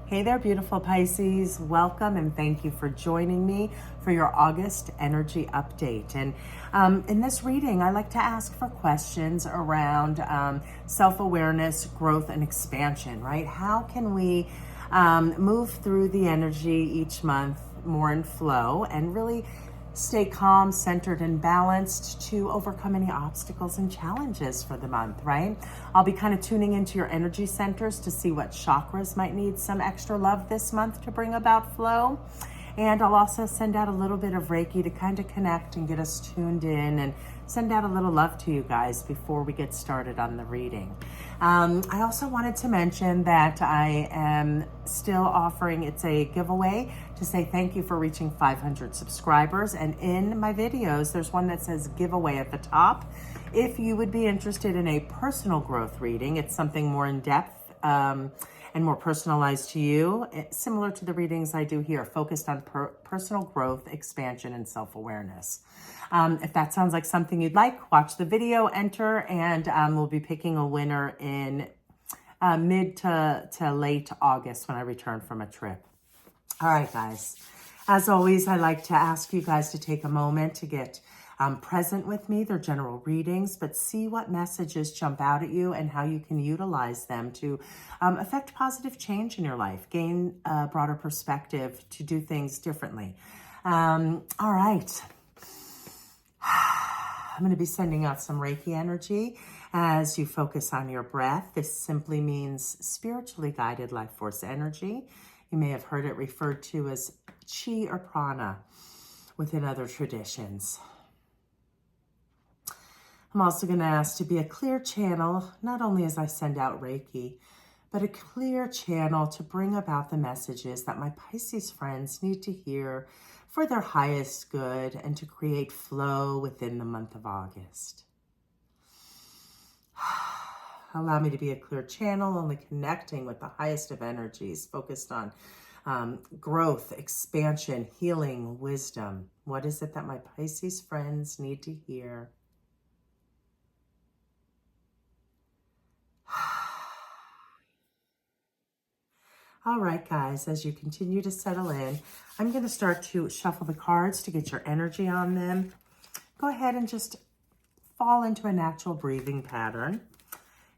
Hey there, beautiful Pisces. Welcome and thank you for joining me for your August energy update. And in this reading, I like to ask for questions around self-awareness, growth, and expansion, right? How can we move through the energy each month more in flow and really stay calm, centered, and balanced to overcome any obstacles and challenges for the month, right? I'll be kind of tuning into your energy centers to see what chakras might need some extra love this month to bring about flow. And I'll also send out a little bit of Reiki to kind of connect and get us tuned in and send out a little love to you guys before we get started on the reading. I also wanted to mention that I am still offering, it's a giveaway to say thank you for reaching 500 subscribers. And in my videos, there's one that says giveaway at the top. If you would be interested in a personal growth reading, it's something more in depth and more personalized to you, similar to the readings I do here, focused on personal growth, expansion, and self-awareness. If that sounds like something you'd like, watch the video, enter, and we'll be picking a winner in mid to late August when I return from a trip. All right, guys. As always, I like to ask you guys to take a moment to get present with me. They're general readings, but see what messages jump out at you and how you can utilize them to affect positive change in your life, gain a broader perspective to do things differently. All right. I'm going to be sending out some Reiki energy as you focus on your breath. This simply means spiritually guided life force energy. You may have heard it referred to as chi or prana within other traditions. I'm also going to ask to be a clear channel, not only as I send out Reiki, but a clear channel to bring about the messages that my Pisces friends need to hear for their highest good and to create flow within the month of August. Allow me to be a clear channel, only connecting with the highest of energies, focused on growth, expansion, healing, wisdom. What is it that my Pisces friends need to hear? All right, guys, as you continue to settle in, I'm going to start to shuffle the cards to get your energy on them. Go ahead and just fall into a natural breathing pattern.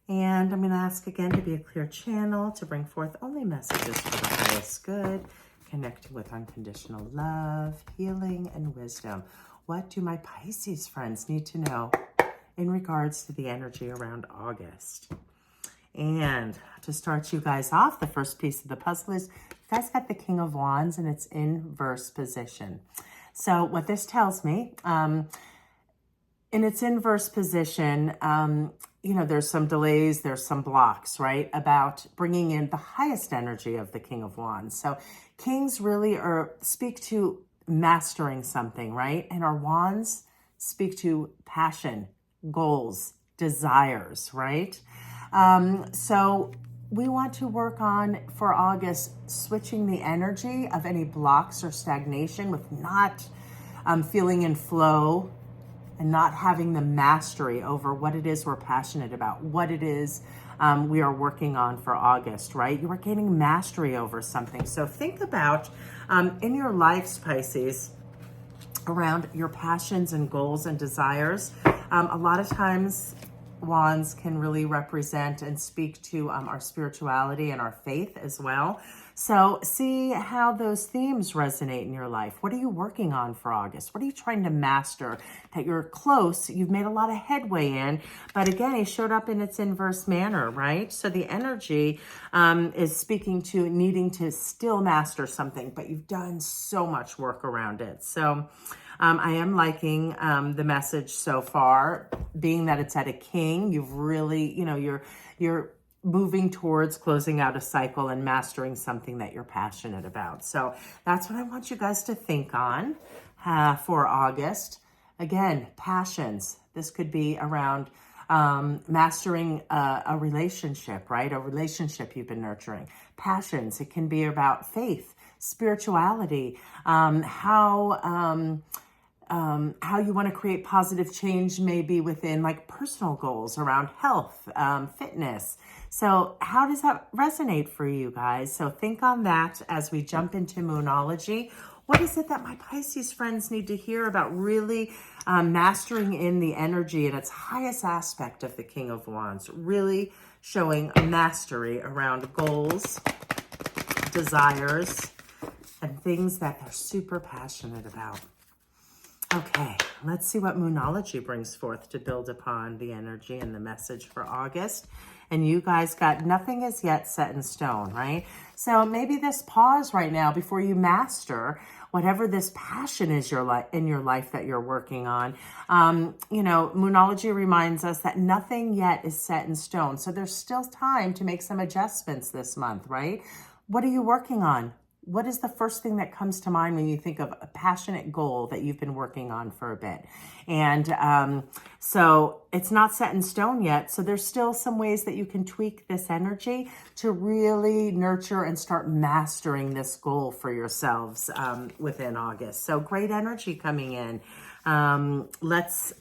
And I'm going to ask again to be a clear channel to bring forth only messages for the highest good, connecting with unconditional love, healing, and wisdom. What do my Pisces friends need to know in regards to the energy around August? And to start you guys off, the first piece of the puzzle is you guys got the King of Wands and it's inverse position. So what this tells me, in its inverse position, there's some delays, there's some blocks, right? About bringing in the highest energy of the King of Wands. So kings really speak to mastering something, right? And our wands speak to passion, goals, desires, right? So we want to work on, for August, switching the energy of any blocks or stagnation with not feeling in flow and not having the mastery over what it is we're passionate about, what it is we are working on for August, right? You are gaining mastery over something. So think about in your lives, Pisces, around your passions and goals and desires. A lot of times, wands can really represent and speak to our spirituality and our faith as well. So see how those themes resonate in your life. What are you working on for August? What are you trying to master that you're close? You've made a lot of headway in, but again, it showed up in its inverse manner, right? So the energy is speaking to needing to still master something, but you've done so much work around it. So I am liking the message so far, being that it's at a king. You've really, you're moving towards closing out a cycle and mastering something that you're passionate about. So that's what I want you guys to think on for August. Again, passions. This could be around mastering a relationship, right? A relationship you've been nurturing. Passions. It can be about faith, spirituality, how how you want to create positive change maybe within like personal goals around health, fitness. So how does that resonate for you guys? So think on that as we jump into Moonology. What is it that my Pisces friends need to hear about really mastering in the energy in its highest aspect of the King of Wands, really showing mastery around goals, desires, and things that they're super passionate about? Okay, let's see what Moonology brings forth to build upon the energy and the message for August. And you guys got nothing is yet set in stone, right? So maybe this pause right now before you master whatever this passion is in your life that you're working on. You know, Moonology reminds us that nothing yet is set in stone. So there's still time to make some adjustments this month, right? What are you working on? What is the first thing that comes to mind when you think of a passionate goal that you've been working on for a bit? And so it's not set in stone yet. So there's still some ways that you can tweak this energy to really nurture and start mastering this goal for yourselves within August. So great energy coming in. Let's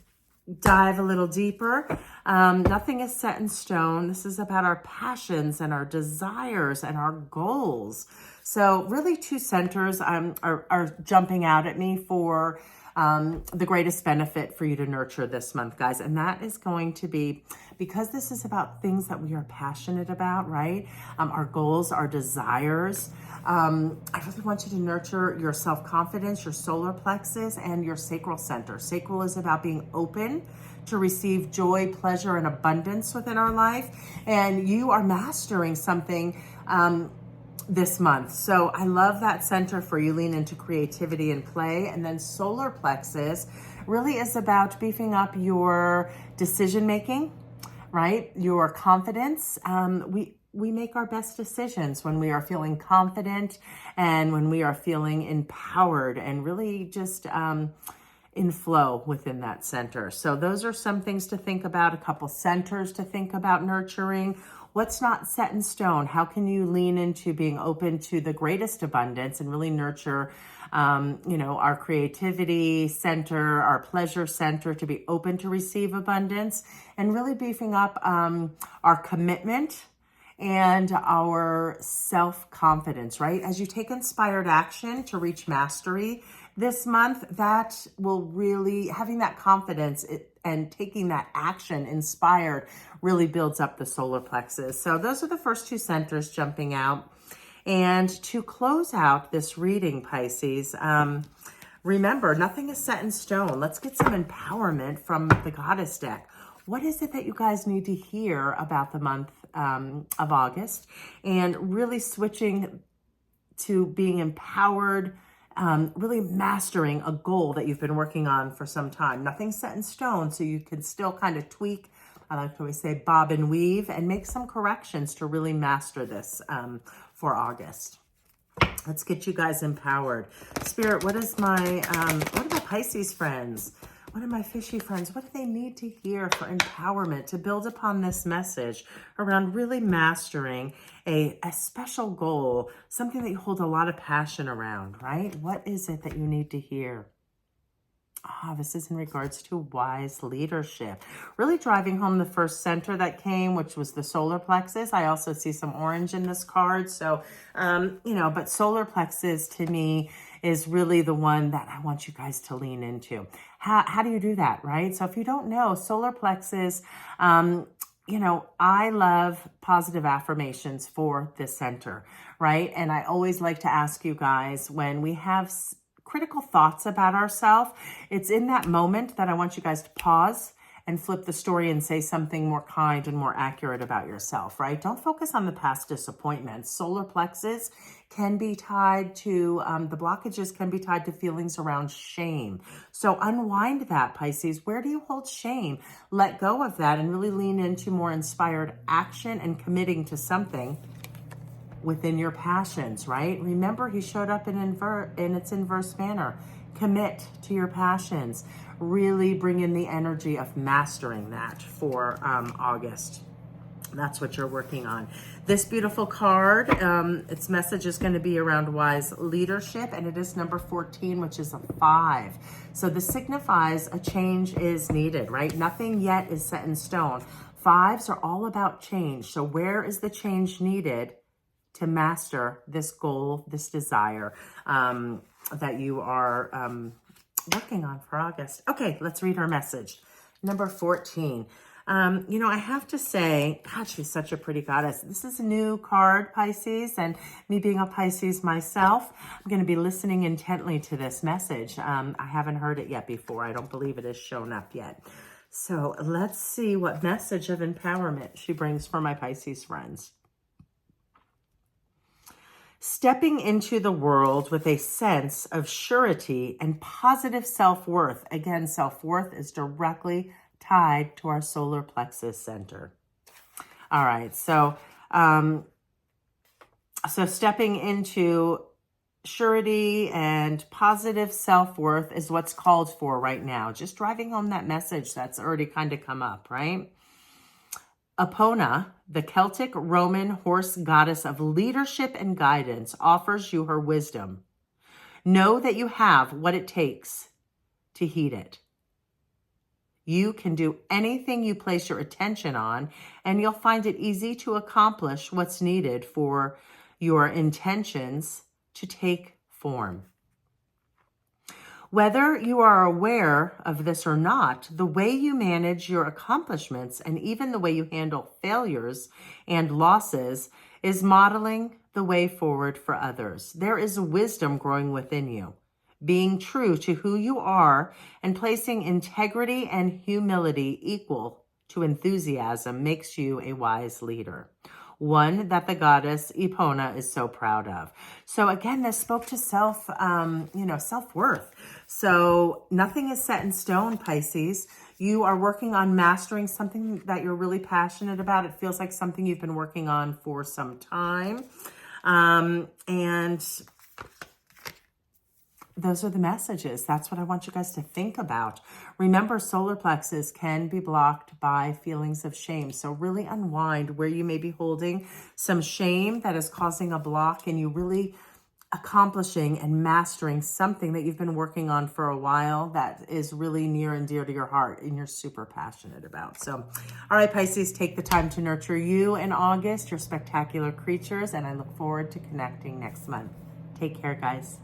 dive a little deeper. Nothing is set in stone. This is about our passions and our desires and our goals. So really two centers are jumping out at me for the greatest benefit for you to nurture this month, guys. And that is going to be, because this is about things that we are passionate about, right? Our goals, our desires. I really want you to nurture your self-confidence, your solar plexus, and your sacral center. Sacral is about being open to receive joy, pleasure, and abundance within our life. And you are mastering something this month. So I love that center for you. Lean into creativity and play. And then solar plexus really is about beefing up your decision making, right? Your confidence. We make our best decisions when we are feeling confident and when we are feeling empowered and really just in flow within that center. So those are some things to think about, a couple centers to think about nurturing. What's not set in stone? How can you lean into being open to the greatest abundance and really nurture, you know, our creativity center, our pleasure center, to be open to receive abundance, and really beefing up our commitment and our self-confidence, right? As you take inspired action to reach mastery this month, that will really, having that confidence and taking that action inspired really builds up the solar plexus. So those are the first two centers jumping out. And to close out this reading, Pisces, remember, nothing is set in stone. Let's get some empowerment from the Goddess deck. What is it that you guys need to hear about the month of August? And really switching to being empowered, really mastering a goal that you've been working on for some time. Nothing's set in stone, so you can still kind of tweak, I like to always say bob and weave, and make some corrections to really master this for August. Let's get you guys empowered. Spirit, what are my Pisces friends? What are my fishy friends? What do they need to hear for empowerment to build upon this message around really mastering a special goal, something that you hold a lot of passion around, right? What is it that you need to hear? This is in regards to wise leadership. Really driving home the first center that came, which was the solar plexus. I also see some orange in this card. So, you know, but solar plexus to me is really the one that I want you guys to lean into. How do you do that, right? So if you don't know, solar plexus, you know, I love positive affirmations for this center, right? And I always like to ask you guys, when we have critical thoughts about ourselves, it's in that moment that I want you guys to pause and flip the story and say something more kind and more accurate about yourself, right? Don't focus on the past disappointments. Solar plexus can be tied to, the blockages can be tied to feelings around shame. So unwind that, Pisces. Where do you hold shame? Let go of that and really lean into more inspired action and committing to something within your passions, right? Remember, he showed up in its inverse manner. Commit to your passions. Really bring in the energy of mastering that for August. That's what you're working on. This beautiful card, its message is going to be around wise leadership, and it is number 14, which is a 5. So this signifies a change is needed, right? Nothing yet is set in stone. 5s are all about change. So where is the change needed to master this goal, this desire that you are working on for August? Okay, let's read her message. Number 14. You know, I have to say, God, she's such a pretty goddess. This is a new card, Pisces, and me being a Pisces myself, I'm going to be listening intently to this message. I haven't heard it yet before. I don't believe it has shown up yet. So let's see what message of empowerment she brings for my Pisces friends. Stepping into the world with a sense of surety and positive self-worth. Again, self-worth is directly tied to our solar plexus center. All right, so stepping into surety and positive self-worth is what's called for right now. Just driving home that message that's already kind of come up, right? Epona, the Celtic Roman horse goddess of leadership and guidance, offers you her wisdom. Know that you have what it takes to heed it. You can do anything you place your attention on, and you'll find it easy to accomplish what's needed for your intentions to take form. Whether you are aware of this or not, the way you manage your accomplishments and even the way you handle failures and losses is modeling the way forward for others. There is wisdom growing within you. Being true to who you are and placing integrity and humility equal to enthusiasm makes you a wise leader. One that the goddess Epona is so proud of. So again, this spoke to self-worth. So nothing is set in stone, Pisces. You are working on mastering something that you're really passionate about. It feels like something you've been working on for some time. And those are the messages. That's what I want you guys to think about. Remember, solar plexus can be blocked by feelings of shame. So really unwind where you may be holding some shame that is causing a block, and you really accomplishing and mastering something that you've been working on for a while that is really near and dear to your heart and you're super passionate about. So, all right, Pisces, take the time to nurture you in August, your spectacular creatures, and I look forward to connecting next month. Take care, guys.